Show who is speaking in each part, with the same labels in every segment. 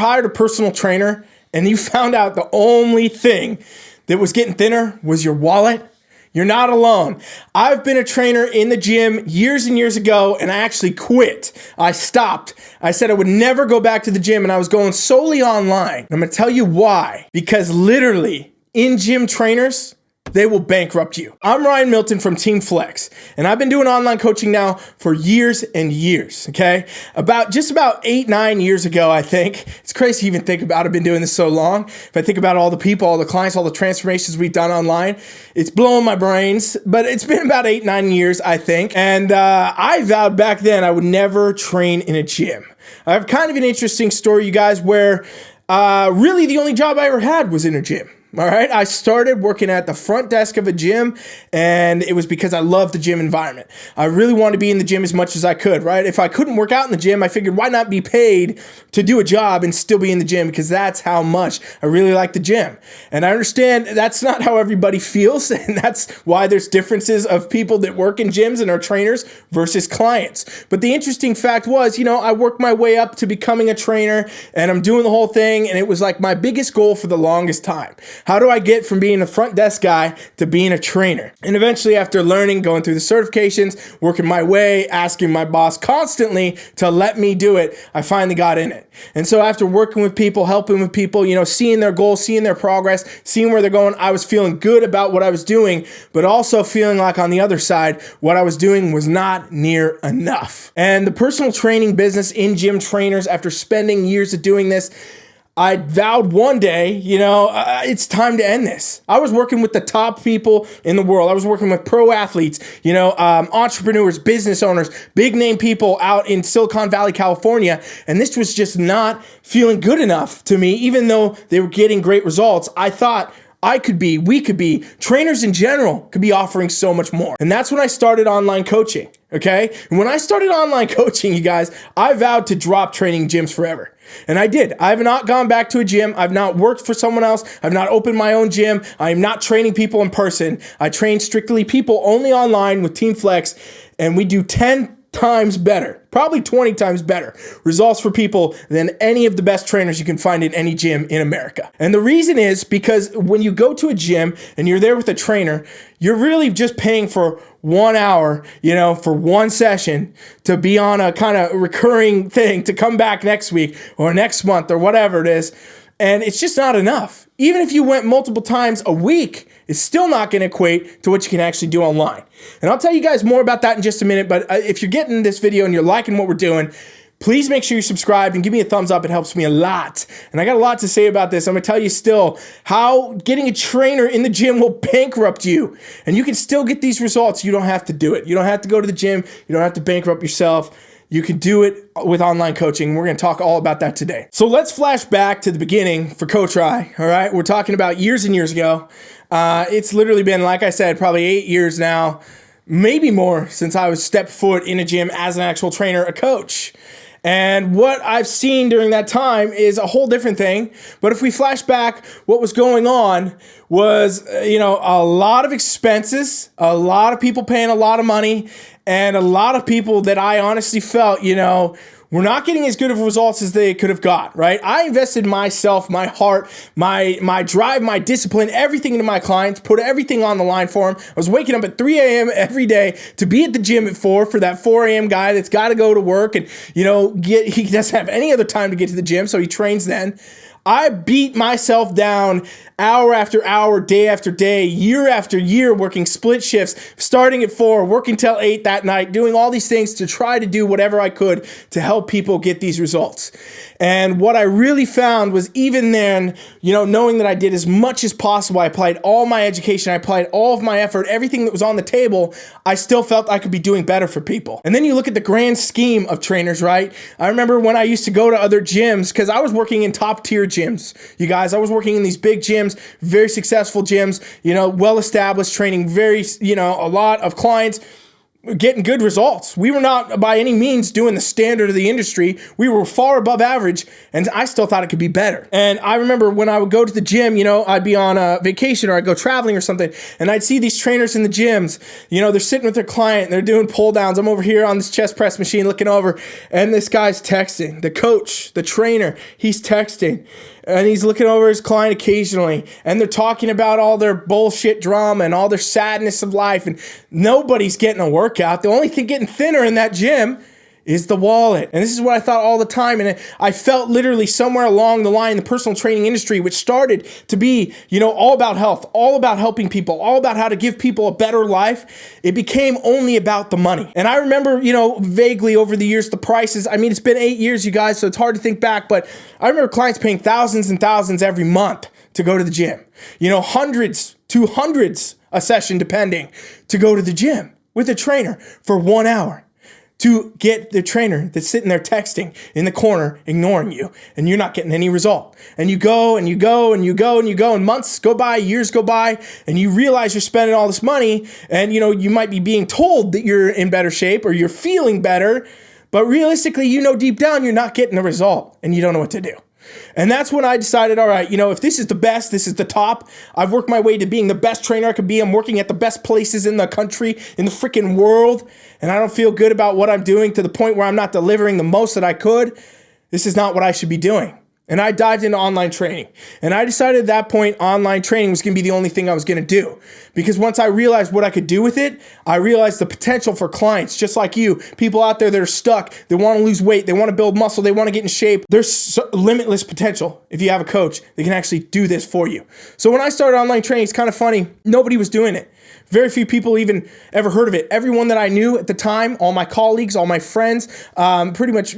Speaker 1: hired a personal trainer and you found out the only thing that was getting thinner was your wallet? You're not alone. I've been a trainer in the gym years and years ago, and I actually quit. I stopped. I said I would never go back to the gym, and I was going solely online. I'm gonna tell you why. Because literally, in-gym trainers, they will bankrupt you. I'm Ryan Milton from Team Flex, and I've been doing online coaching now for years and years, okay? Just about 8-9 years ago, I think. It's crazy to even think about. I've been doing this so long. If I think about all the people, all the clients, all the transformations we've done online, it's blowing my brains, but it's been about 8-9 years, I think. And I vowed back then I would never train in a gym. I have kind of an interesting story, you guys, where really the only job I ever had was in a gym. All right. I started working at the front desk of a gym, and it was because I loved the gym environment. I really wanted to be in the gym as much as I could, right? If I couldn't work out in the gym, I figured why not be paid to do a job and still be in the gym, because that's how much I really like the gym. And I understand that's not how everybody feels, and that's why there's differences of people that work in gyms and are trainers versus clients. But the interesting fact was, I worked my way up to becoming a trainer, and I'm doing the whole thing, and it was like my biggest goal for the longest time. How do I get from being a front desk guy to being a trainer? And eventually, after learning, going through the certifications, working my way, asking my boss constantly to let me do it, I finally got in it. And so after working with people, helping with people, seeing their goals, seeing their progress, seeing where they're going, I was feeling good about what I was doing, but also feeling like on the other side, what I was doing was not near enough. And the personal training business, in-gym trainers, after spending years of doing this, I vowed one day, it's time to end this. I was working with the top people in the world. I was working with pro athletes, entrepreneurs, business owners, big name people out in Silicon Valley, California. And this was just not feeling good enough to me, even though they were getting great results. I thought we could be, trainers in general could be offering so much more. And that's when I started online coaching, okay? And when I started online coaching, you guys, I vowed to drop training gyms forever. And I did. I have not gone back to a gym. I've not worked for someone else. I've not opened my own gym. I am not training people in person. I train strictly people only online with Team Flex, and we do 10 times better, probably 20 times better results for people than any of the best trainers you can find in any gym in America. And the reason is because when you go to a gym and you're there with a trainer, you're really just paying for 1 hour, for one session to be on a kind of recurring thing to come back next week or next month or whatever it is. And it's just not enough. Even if you went multiple times a week, it's still not going to equate to what you can actually do online. And I'll tell you guys more about that in just a minute. But if you're getting this video and you're liking what we're doing, please make sure you subscribe and give me a thumbs up. It helps me a lot. And I got a lot to say about this. I'm going to tell you still how getting a trainer in the gym will bankrupt you. And you can still get these results. You don't have to do it. You don't have to go to the gym. You don't have to bankrupt yourself. You can do it with online coaching. We're going to talk all about that today. So let's flash back to the beginning for Coach Rye. All right. We're talking about years and years ago. It's literally been, like I said, probably 8 years now, maybe more, since I was stepped foot in a gym as an actual trainer, a coach. And what I've seen during that time is a whole different thing. But if we flash back, what was going on was, a lot of expenses, a lot of people paying a lot of money, and a lot of people that I honestly felt, we're not getting as good of results as they could have got, right? I invested myself, my heart, my drive, my discipline, everything into my clients, put everything on the line for them. I was waking up at 3 a.m. every day to be at the gym at 4 for that 4 a.m. guy that's got to go to work and, he doesn't have any other time to get to the gym, so he trains then. I beat myself down hour after hour, day after day, year after year, working split shifts, starting at 4, working till 8 that night, doing all these things to try to do whatever I could to help people get these results. And what I really found was even then, knowing that I did as much as possible, I applied all my education, I applied all of my effort, everything that was on the table, I still felt I could be doing better for people. And then you look at the grand scheme of trainers, right? I remember when I used to go to other gyms, because I was working in top tier gyms, you guys. I was working in these big gyms, very successful gyms, well-established, training a lot of clients. getting good results. We were not by any means doing the standard of the industry. We were far above average, and I still thought it could be better. And I remember when I would go to the gym, I'd be on a vacation or I'd go traveling or something, and I'd see these trainers in the gyms, they're sitting with their client, they're doing pull downs. I'm over here on this chest press machine looking over, and this guy's texting. The coach, the trainer, he's texting. And he's looking over his client occasionally, and they're talking about all their bullshit drama and all their sadness of life, and nobody's getting a workout. The only thing getting thinner in that gym is the wallet. And this is what I thought all the time. And I felt literally somewhere along the line, the personal training industry, which started to be, all about health, all about helping people, all about how to give people a better life. It became only about the money. And I remember, vaguely over the years, the prices. I mean, it's been 8 years, you guys, so it's hard to think back, but I remember clients paying thousands and thousands every month to go to the gym, hundreds to hundreds a session, depending, to go to the gym with a trainer for 1 hour. To get the trainer that's sitting there texting in the corner, ignoring you, and you're not getting any result. And you go, and you go, and you go, and you go, and months go by, years go by, and you realize you're spending all this money, and you might be being told that you're in better shape or you're feeling better, but realistically, deep down, you're not getting the result, and you don't know what to do. And that's when I decided, all right, if this is the best, this is the top, I've worked my way to being the best trainer I could be. I'm working at the best places in the country, in the freaking world, and I don't feel good about what I'm doing to the point where I'm not delivering the most that I could. This is not what I should be doing. And I dived into online training. And I decided at that point, online training was going to be the only thing I was going to do. Because once I realized what I could do with it, I realized the potential for clients, just like you, people out there that are stuck, they want to lose weight, they want to build muscle, they want to get in shape. There's limitless potential if you have a coach that can actually do this for you. So when I started online training, it's kind of funny. Nobody was doing it. Very few people even ever heard of it. Everyone that I knew at the time, all my colleagues, all my friends, pretty much,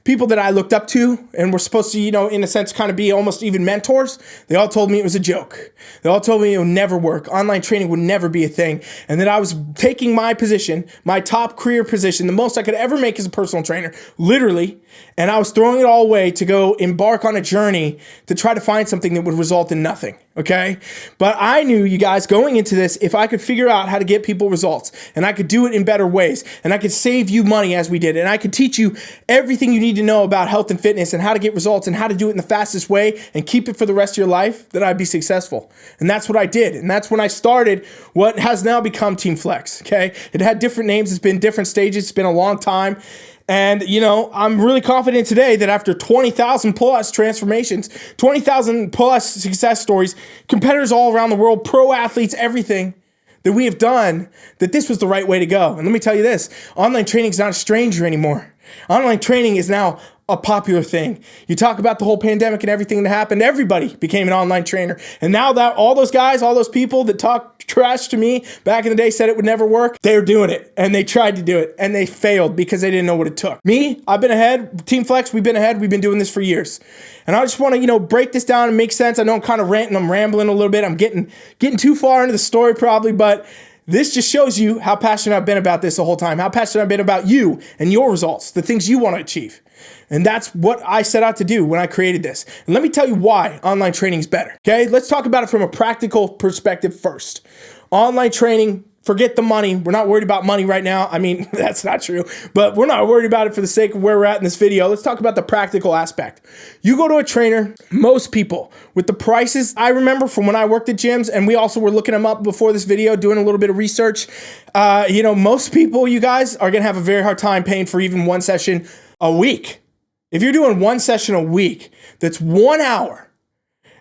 Speaker 1: people that I looked up to and were supposed to, in a sense, kind of be almost even mentors, they all told me it was a joke. They all told me it would never work. Online training would never be a thing. And that I was taking my position, my top career position, the most I could ever make as a personal trainer, literally, and I was throwing it all away to go embark on a journey to try to find something that would result in nothing. Okay. But I knew, you guys, going into this, if I could figure out how to get people results and I could do it in better ways and I could save you money as we did, and I could teach you everything you need to know about health and fitness and how to get results and how to do it in the fastest way and keep it for the rest of your life, that I'd be successful. And that's what I did. And that's when I started what has now become Team Flex. Okay. It had different names. It's been different stages. It's been a long time. And, I'm really confident today that after 20,000 plus transformations, 20,000 plus success stories, competitors all around the world, pro athletes, everything that we have done, that this was the right way to go. And let me tell you this, online training is not a stranger anymore. Online training is now a popular thing. You talk about the whole pandemic and everything that happened, everybody became an online trainer. And now that all those guys, all those people that talked trash to me back in the day, said it would never work, they're doing it. And they tried to do it and they failed because they didn't know what it took. Me, I've been ahead. Team Flex, we've been ahead. We've been doing this for years. And I just want to, break this down and make sense. I know I'm kind of ranting, I'm rambling a little bit. I'm getting too far into the story probably, but this just shows you how passionate I've been about this the whole time, how passionate I've been about you and your results, the things you want to achieve. And that's what I set out to do when I created this. And let me tell you why online training is better. Okay, let's talk about it from a practical perspective first. Online training, forget the money. We're not worried about money right now. I mean, that's not true, but we're not worried about it for the sake of where we're at in this video. Let's talk about the practical aspect. You go to a trainer, most people, with the prices I remember from when I worked at gyms, and we also were looking them up before this video, doing a little bit of research. Most people, you guys, are going to have a very hard time paying for even one session a week. If you're doing one session a week, that's 1 hour,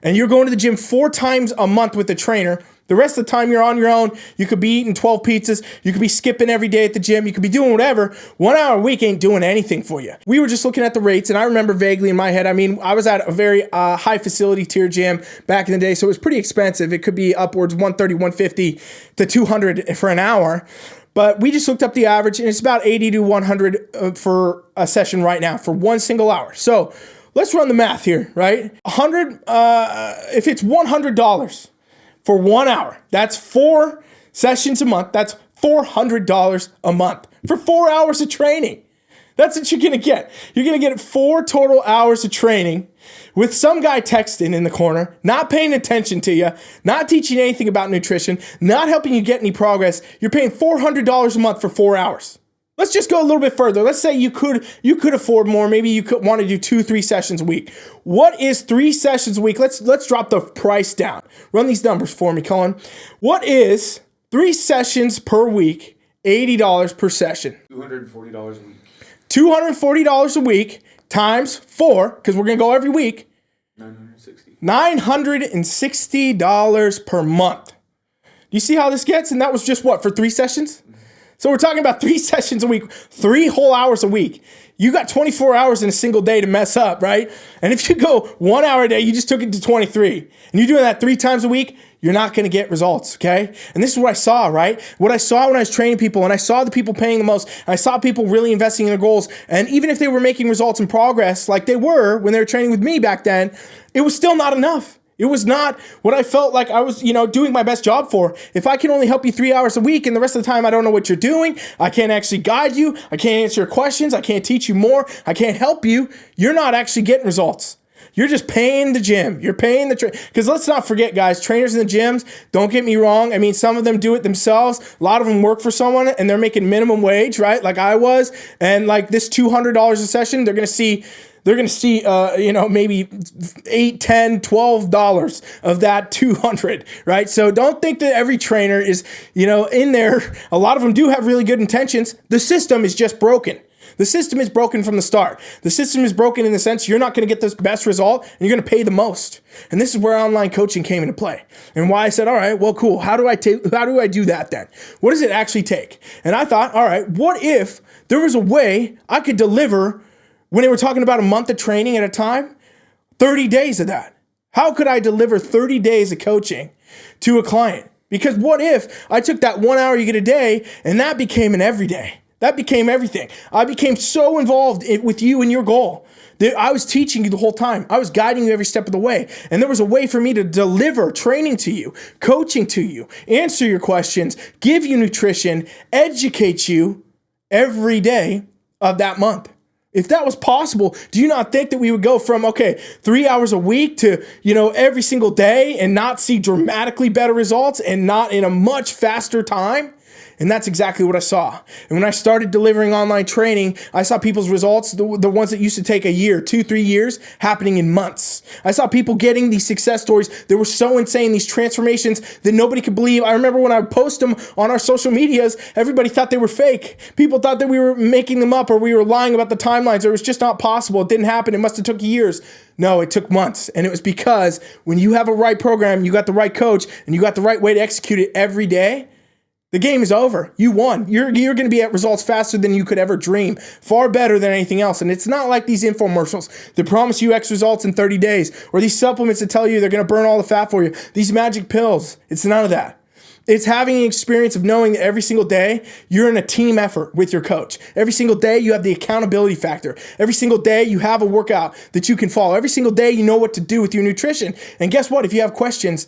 Speaker 1: and you're going to the gym 4 times a month with a trainer, the rest of the time you're on your own, you could be eating 12 pizzas, you could be skipping every day at the gym, you could be doing whatever, 1 hour a week ain't doing anything for you. We were just looking at the rates, and I remember vaguely in my head, I was at a very high facility tier gym back in the day, so it was pretty expensive. It could be upwards $130, $150 to $200 for an hour. But we just looked up the average, and it's about $80 to $100 for a session right now for one single hour. So let's run the math here, right? If it's $100 for 1 hour, that's 4 sessions a month. That's $400 a month for 4 hours of training. That's what you're going to get. You're going to get 4 total hours of training with some guy texting in the corner, not paying attention to you, not teaching anything about nutrition, not helping you get any progress. You're paying $400 a month for 4 hours. Let's just go a little bit further. Let's say you could afford more. Maybe you could want to do 2-3 sessions a week. What is 3 sessions a week? Let's drop the price down. Run these numbers for me, Colin. What is 3 sessions per week, $80 per session?
Speaker 2: $240 a week.
Speaker 1: $240 a week times 4, because we're going to go every week. $960 per month. Do you see how this gets? And that was just what, for 3 sessions? So we're talking about 3 sessions a week, 3 whole hours a week. You got 24 hours in a single day to mess up, right? And if you go 1 hour a day, you just took it to 23. And you're doing that 3 times a week, you're not going to get results, okay? And this is what I saw, right? What I saw when I was training people, and I saw the people paying the most, I saw people really investing in their goals, and even if they were making results and progress like they were when they were training with me back then, it was still not enough. It was not what I felt like I was, doing my best job for. If I can only help you 3 hours a week and the rest of the time I don't know what you're doing, I can't actually guide you, I can't answer your questions, I can't teach you more, I can't help you, you're not actually getting results. You're just paying the gym. You're paying the because let's not forget, guys, trainers in the gyms, don't get me wrong. I mean, some of them do it themselves. A lot of them work for someone and they're making minimum wage, right? Like I was. And like this $200 a session, they're going to see maybe $8, $10, $12 of that 200, right? So don't think that every trainer is, in there. A lot of them do have really good intentions. The system is just broken. The system is broken from the start. The system is broken in the sense you're not going to get the best result and you're going to pay the most. And this is where online coaching came into play and why I said, all right, well, cool. How do I do that then? What does it actually take? And I thought, all right, what if there was a way I could deliver, when they were talking about a month of training at a time, 30 days of that? How could I deliver 30 days of coaching to a client? Because what if I took that 1 hour you get a day and that became an everyday? That became everything. I became so involved with you and your goal that I was teaching you the whole time. I was guiding you every step of the way. And there was a way for me to deliver training to you, coaching to you, answer your questions, give you nutrition, educate you every day of that month. If that was possible, do you not think that we would go from, 3 hours a week to, every single day and not see dramatically better results and not in a much faster time? And that's exactly what I saw. And when I started delivering online training, I saw people's results, the ones that used to take a year, 2-3 years, happening in months. I saw people getting these success stories that were so insane, these transformations that nobody could believe. I remember when I would post them on our social medias, everybody thought they were fake. People thought that we were making them up or we were lying about the timelines or it was just not possible. It didn't happen. It must have took years. No, it took months. And it was because when you have a right program, you got the right coach, and you got the right way to execute it every day, the game is over. You won. You're going to be at results faster than you could ever dream. Far better than anything else. And it's not like these infomercials that promise you X results in 30 days or these supplements that tell you they're going to burn all the fat for you. These magic pills. It's none of that. It's having an experience of knowing that every single day you're in a team effort with your coach. Every single day you have the accountability factor. Every single day you have a workout that you can follow. Every single day you know what to do with your nutrition. And guess what? If you have questions,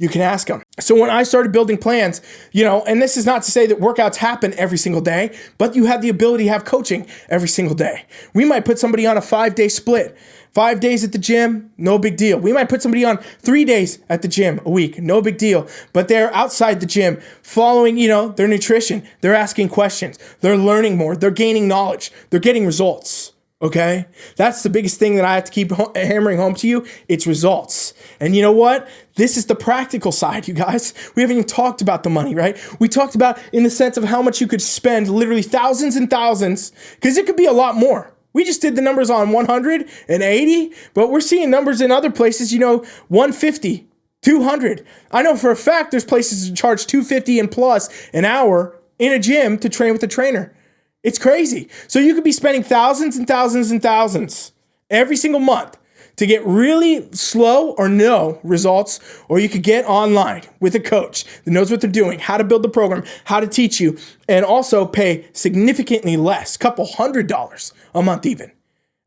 Speaker 1: you can ask them. So when I started building plans, and this is not to say that workouts happen every single day, but you have the ability to have coaching every single day. We might put somebody on a 5-day split. 5 days at the gym, no big deal. We might put somebody on 3 days at the gym a week, no big deal. But they're outside the gym following, their nutrition. They're asking questions. They're learning more. They're gaining knowledge. They're getting results. Okay? That's the biggest thing that I have to keep hammering home to you. It's results. And you know what? This is the practical side, you guys. We haven't even talked about the money, right? We talked about in the sense of how much you could spend, literally thousands and thousands, because it could be a lot more. We just did the numbers on 180, but we're seeing numbers in other places, 150, 200. I know for a fact there's places that charge $250 and plus an hour in a gym to train with a trainer. It's crazy. So you could be spending thousands and thousands and thousands every single month to get really slow or no results, or you could get online with a coach that knows what they're doing, how to build the program, how to teach you, and also pay significantly less, $200 a month even.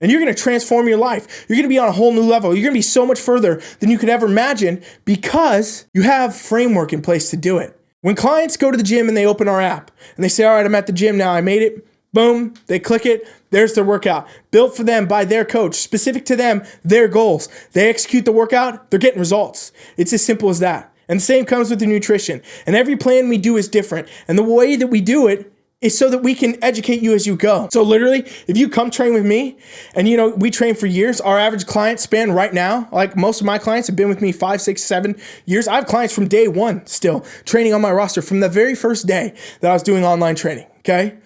Speaker 1: And you're going to transform your life. You're going to be on a whole new level. You're going to be so much further than you could ever imagine because you have framework in place to do it. When clients go to the gym and they open our app and they say, all right, I'm at the gym now, I made it Boom, they click it. There's their workout. Built for them by their coach, specific to them, their goals. They execute the workout, they're getting results. It's as simple as that. And the same comes with the nutrition. And every plan we do is different. And the way that we do it is so that we can educate you as you go. So literally, if you come train with me, and we train for years, our average client span right now, like most of my clients have been with me 5, 6, 7 years. I have clients from day one still training on my roster from the very first day that I was doing online training, okay?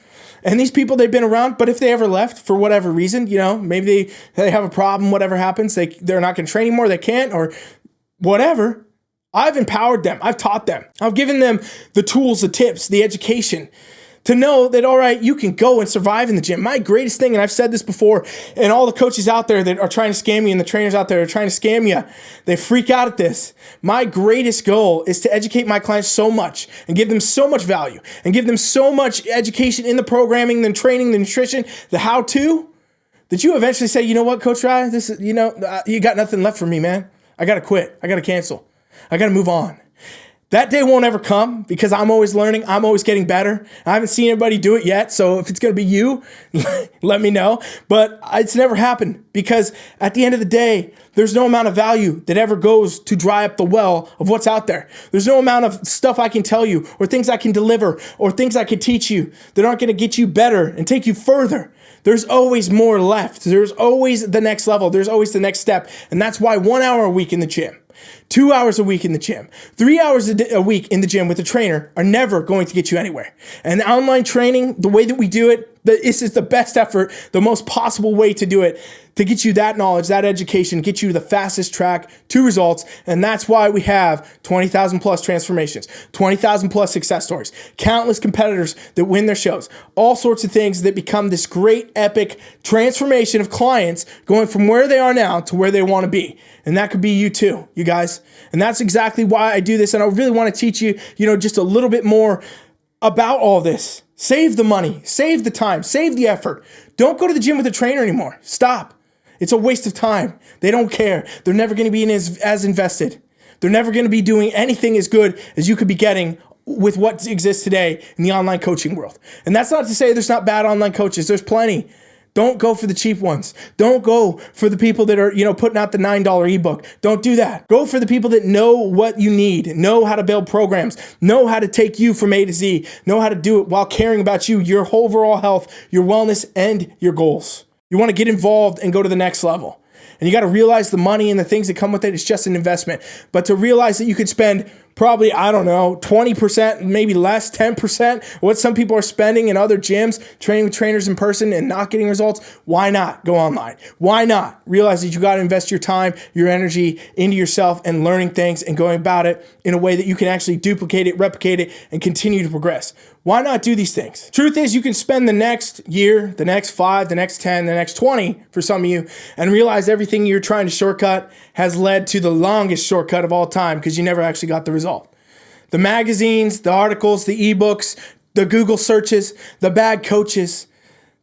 Speaker 1: And these people, they've been around, but if they ever left for whatever reason, maybe they have a problem, whatever happens, they're not gonna train anymore, they can't, or whatever, I've empowered them, I've taught them. I've given them the tools, the tips, the education, to know that, all right, you can go and survive in the gym. My greatest thing, and I've said this before, and all the coaches out there that are trying to scam you and the trainers out there are trying to scam you, they freak out at this. My greatest goal is to educate my clients so much and give them so much value and give them so much education in the programming, the training, the nutrition, the how-to, that you eventually say, you know what, Coach Rye, this is, you got nothing left for me, man. I got to quit. I got to cancel. I got to move on. That day won't ever come because I'm always learning. I'm always getting better. I haven't seen anybody do it yet. So if it's going to be you, let me know. But it's never happened because at the end of the day, there's no amount of value that ever goes to dry up the well of what's out there. There's no amount of stuff I can tell you or things I can deliver or things I can teach you that aren't going to get you better and take you further. There's always more left. There's always the next level. There's always the next step. And that's why 1 hour a week in the gym, 2 hours a week in the gym, 3 hours a week in the gym with a trainer are never going to get you anywhere. And the online training, the way that we do it, this is the best effort, the most possible way to do it, to get you that knowledge, that education, get you the fastest track to results. And that's why we have 20,000 plus transformations, 20,000 plus success stories, countless competitors that win their shows, all sorts of things that become this great epic transformation of clients going from where they are now to where they want to be. And that could be you too, you guys. And that's exactly why I do this. And I really want to teach you, just a little bit more about all this. Save the money, save the time, save the effort. Don't go to the gym with a trainer anymore. Stop. It's a waste of time. They don't care. They're never going to be as invested. They're never going to be doing anything as good as you could be getting with what exists today in the online coaching world. And that's not to say there's not bad online coaches. There's plenty. Don't go for the cheap ones. Don't go for the people that are, putting out the $9 ebook. Don't do that. Go for the people that know what you need, know how to build programs, know how to take you from A to Z, know how to do it while caring about you, your whole overall health, your wellness, and your goals. You want to get involved and go to the next level. And you got to realize the money and the things that come with it is just an investment. But to realize that you could spend probably, 20%, maybe less, 10%, what some people are spending in other gyms, training with trainers in person and not getting results, why not go online? Why not realize that you got to invest your time, your energy into yourself and learning things and going about it in a way that you can actually duplicate it, replicate it, and continue to progress? Why not do these things? Truth is, you can spend the next year, the next 5, the next 10, the next 20 for some of you and realize everything you're trying to shortcut has led to the longest shortcut of all time because you never actually got the result. The magazines, the articles, the ebooks, the Google searches, the bad coaches,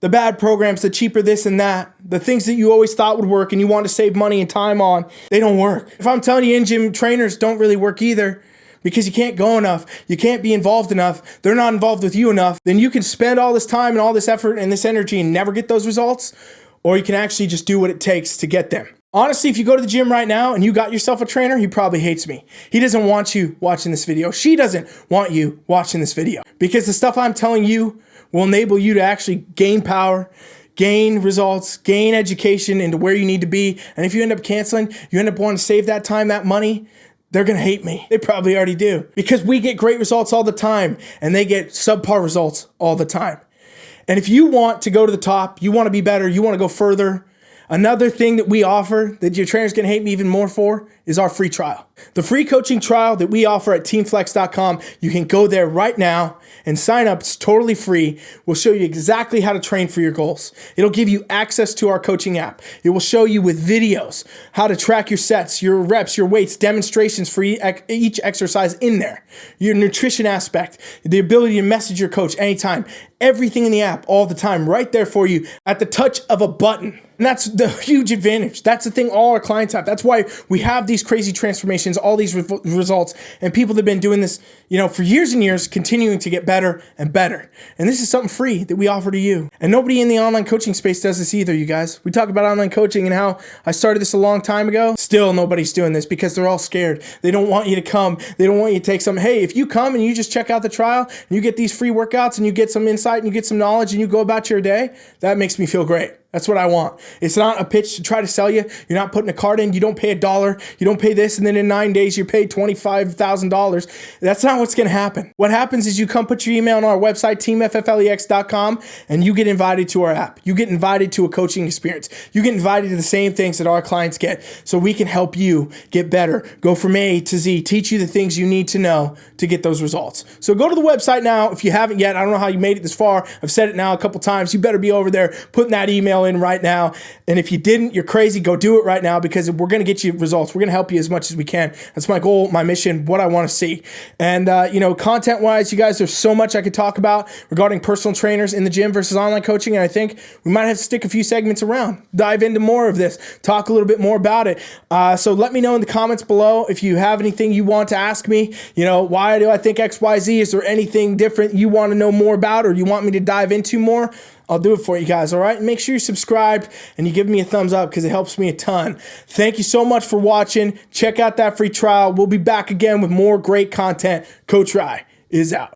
Speaker 1: the bad programs, the cheaper this and that, the things that you always thought would work and you want to save money and time on, they don't work. If I'm telling you in-gym trainers don't really work either, because you can't go enough, you can't be involved enough, they're not involved with you enough, then you can spend all this time and all this effort and this energy and never get those results, or you can actually just do what it takes to get them. Honestly, if you go to the gym right now and you got yourself a trainer, he probably hates me. He doesn't want you watching this video. She doesn't want you watching this video because the stuff I'm telling you will enable you to actually gain power, gain results, gain education into where you need to be. And if you end up canceling, you end up wanting to save that time, that money, they're going to hate me. They probably already do because we get great results all the time and they get subpar results all the time. And if you want to go to the top, you want to be better, you want to go further, another thing that we offer that your trainer's going to hate me even more for is our free trial. The free coaching trial that we offer at teamflex.com, you can go there right now and sign up. It's totally free. We'll show you exactly how to train for your goals. It'll give you access to our coaching app. It will show you with videos how to track your sets, your reps, your weights, demonstrations for each exercise in there, your nutrition aspect, the ability to message your coach anytime, everything in the app all the time, right there for you at the touch of a button. And that's the huge advantage. That's the thing all our clients have. That's why we have these crazy transformations sessions, all these results, and people that have been doing this, for years and years, continuing to get better and better. And this is something free that we offer to you. And nobody in the online coaching space does this either, you guys. We talk about online coaching and how I started this a long time ago. Still, nobody's doing this because they're all scared. They don't want you to come. They don't want you to take some. Hey, if you come and you just check out the trial and you get these free workouts and you get some insight and you get some knowledge and you go about your day, that makes me feel great. That's what I want. It's not a pitch to try to sell you. You're not putting a card in. You don't pay $1. You don't pay this. And then in 9 days, you pay $25,000. That's not what's going to happen. What happens is you come put your email on our website, teamfflex.com, and you get invited to our app. You get invited to a coaching experience. You get invited to the same things that our clients get so we can help you get better, go from A to Z, teach you the things you need to know to get those results. So go to the website now if you haven't yet. I don't know how you made it this far. I've said it now a couple times. You better be over there putting that email in right now. And if you didn't, you're crazy. Go do it right now because we're going to get you results. We're going to help you as much as we can. That's my goal, my mission, what I want to see. And, content-wise, you guys, there's so much I could talk about regarding personal trainers in the gym versus online coaching. And I think we might have to stick a few segments around, dive into more of this, talk a little bit more about it. So let me know in the comments below if you have anything you want to ask me. Why do I think X, Y, Z? Is there anything different you want to know more about or you want me to dive into more? I'll do it for you guys, all right? Make sure you're subscribed and you give me a thumbs up because it helps me a ton. Thank you so much for watching. Check out that free trial. We'll be back again with more great content. Coach Rye is out.